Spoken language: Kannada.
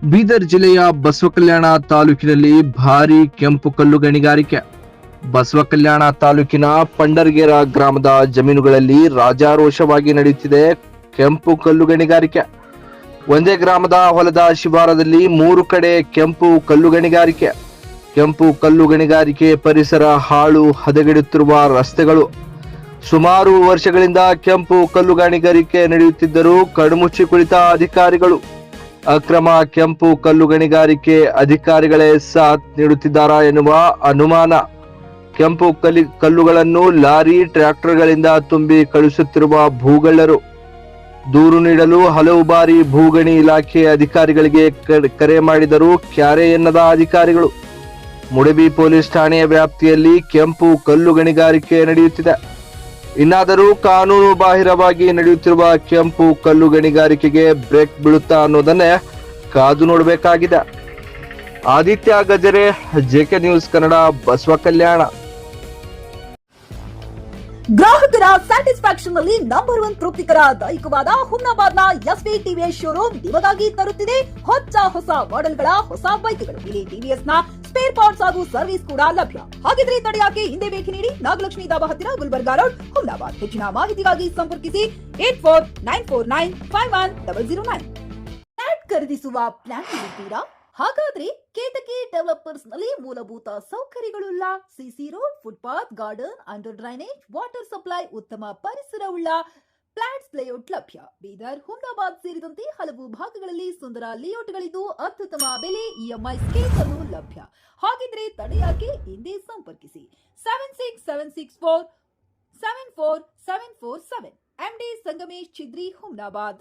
ಬೀದರ್ ಜಿಲ್ಲೆಯ ಬಸವಕಲ್ಯಾಣ ತಾಲೂಕಿನಲ್ಲಿ ಭಾರೀ ಕೆಂಪು ಕಲ್ಲು ಗಣಿಗಾರಿಕೆ. ಬಸವಕಲ್ಯಾಣ ತಾಲೂಕಿನ ಪಂಡರ್ಗೆರ ಗ್ರಾಮದ ಜಮೀನುಗಳಲ್ಲಿ ರಾಜಾರೋಷವಾಗಿ ನಡೆಯುತ್ತಿದೆ ಕೆಂಪು ಕಲ್ಲು ಗಣಿಗಾರಿಕೆ. ಒಂದೇ ಗ್ರಾಮದ ಹೊಲದ ಶಿವಾರದಲ್ಲಿ 3 ಕಡೆ ಕೆಂಪು ಕಲ್ಲು ಗಣಿಗಾರಿಕೆ. ಕೆಂಪು ಕಲ್ಲು ಗಣಿಗಾರಿಕೆ ಪರಿಸರ ಹಾಳು ಹದಗೆಡುತ್ತಿರುವ ರಸ್ತೆಗಳು. ಸುಮಾರು ವರ್ಷಗಳಿಂದ ಕೆಂಪು ಕಲ್ಲು ಗಣಿಗಾರಿಕೆ ನಡೆಯುತ್ತಿದ್ದರೂ ಕಣ್ಮುಚ್ಚಿ ಕುಳಿತ ಅಧಿಕಾರಿಗಳು. ಅಕ್ರಮ ಕೆಂಪು ಕಲ್ಲು ಗಣಿಗಾರಿಕೆ ಅಧಿಕಾರಿಗಳೇ ಸಾಥ್ ನೀಡುತ್ತಿದ್ದಾರಾ ಎನ್ನುವ ಅನುಮಾನ. ಕೆಂಪು ಕಲ್ಲುಗಳನ್ನು ಲಾರಿ ಟ್ರ್ಯಾಕ್ಟರ್ಗಳಿಂದ ತುಂಬಿ ಕಳುಹಿಸುತ್ತಿರುವ ಭೂಗಳ್ಳರು. ದೂರು ನೀಡಲು ಹಲವು ಬಾರಿ ಭೂಗಣಿ ಇಲಾಖೆ ಅಧಿಕಾರಿಗಳಿಗೆ ಕರೆ ಮಾಡಿದರೂ ಕ್ಯಾರೆ ಎನ್ನದ ಅಧಿಕಾರಿಗಳು. ಮುಡಬಿ ಪೊಲೀಸ್ ಠಾಣೆಯ ವ್ಯಾಪ್ತಿಯಲ್ಲಿ ಕೆಂಪು ಕಲ್ಲು ಗಣಿಗಾರಿಕೆ ನಡೆಯುತ್ತಿದೆ. ಇನ್ನಾದರೂ ಕಾನೂನು ಬಾಹಿರವಾಗಿ ನಡೆಯುತ್ತಿರುವ ಕೆಂಪು ಕಲ್ಲು ಗಣಿಗಾರಿಕೆಗೆ ಬ್ರೇಕ್ ಬೀಳುತ್ತಾ ಅನ್ನೋದನ್ನೇ ಕಾದು ನೋಡಬೇಕಾಗಿದೆ. Aditya Gajare, JK news Kannada, Basavakalyan. ಗ್ರಾಹಕರ ಸ್ಯಾಟಿಸ್ಫ್ಯಾಕ್ಷನ್ ನಲ್ಲಿ ನಂಬರ್ 1 ತೃಪ್ತಿಕರ ದೈಹಿಕವಾದ ಹುಮ್ನಾಬಾದ್ನ ಎಸ್ವಿ ಟಿವಿಎಸ್ ಶೋರೂಮ್ ನಿಮಗಾಗಿ ತರುತ್ತಿದೆ ಹೊಸ ಮಾಡೆಲ್ಗಳ ಹೊಸ ಬೈಕ್ಗಳು. ಇಲ್ಲಿ ಟಿವಿಎಸ್ ನ ಸ್ಪೇರ್ ಪಾರ್ಟ್ಸ್ ಹಾಗೂ ಸರ್ವಿಸ್ ಕೂಡ ಲಭ್ಯ. ಹಾಗಿದ್ರೆ ತಡೆಯಾಕೆ ಹಿಂದೆ ಭೇಟಿ ನೀಡಿ ನಾಗಲಕ್ಷ್ಮಿ ದಾಬಾ ಹತ್ತಿರ ಗುಲ್ಬರ್ಗಾ ರೋಡ್, ಹುಮ್ನಾಬಾದ್. ಹೆಚ್ಚಿನ ಮಾಹಿತಿಗಾಗಿ ಸಂಪರ್ಕಿಸಿ 8494951009. ಫ್ಲಾಟ್ ಖರೀದಿಸುವ ಪ್ಲಾನ್ ಇದ್ದೀರಾ? ಹಾಗಾದ್ರೆ ಕೇತಕಿ ಡೆವಲಪರ್ಸ್ ನಲ್ಲಿ ಮೂಲಭೂತ ಸೌಕರ್ಯಗಳುಳ್ಳ CC road, footpath, garden, under drainage, water supply, ಉತ್ತಮ ಪರಿಸರವುಳ್ಳ ಫ್ಲಾಟ್ಸ್ ಲೇಔಟ್ ಲಭ್ಯ. ಬೀದರ್, ಹುಮ್ನಾಬಾದ್ ಸೇರಿದಂತೆ ಹಲವು ಭಾಗಗಳಲ್ಲಿ ಸುಂದರ ಲೇಔಟ್ಗಳಿದ್ದು ಅತ್ಯುತ್ತಮ ಬೆಲೆ, ಇಎಂಐ ಸ್ಕೀಮ್ಸ್ ಅನ್ನು ಲಭ್ಯ. ಹಾಗಿದ್ರೆ ತಡೆಯಾಕೆ ಹಿಂದೆ ಸಂಪರ್ಕಿಸಿ 7676474747. MD ಸಂಗಮೇಶ್ ಚಿದ್ರಿ, ಹುಮ್ನಾಬಾದ್.